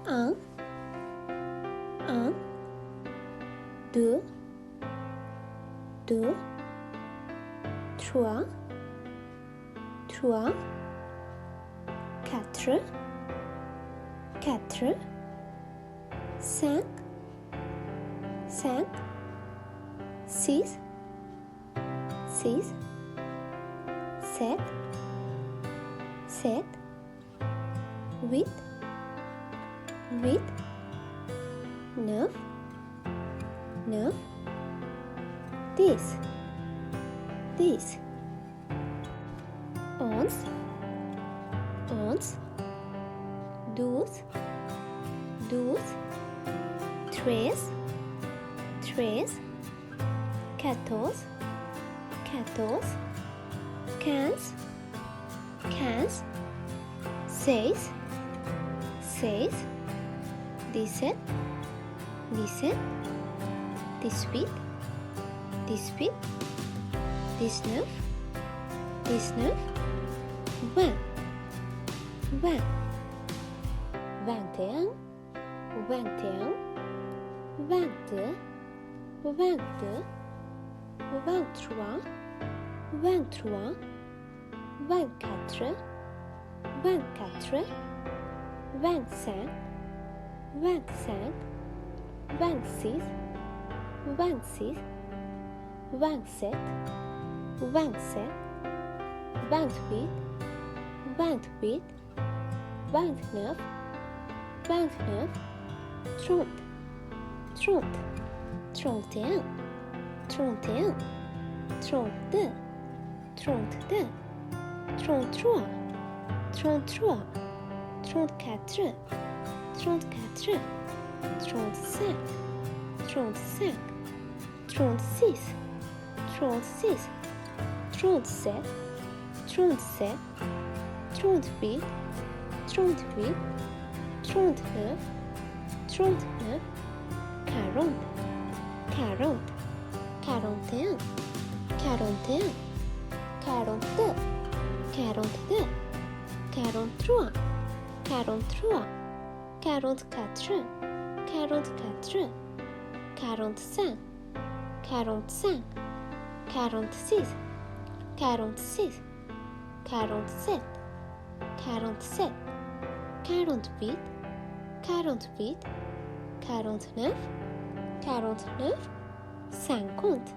un, deux, trois, quatre, cinq, six, sept, huit, neuf, dix, onze, douze, treize, quatorze, quinze, seize, 17, 18, 19, 20, 21, 22, 23, 24, 25, 26, 27, 28, 29, 30, 31, 32, 33, 34, 35, 36, 37, 38, 39, 40, 41, 42, 43, 44, 45, 46, 47, 48, 49, 50,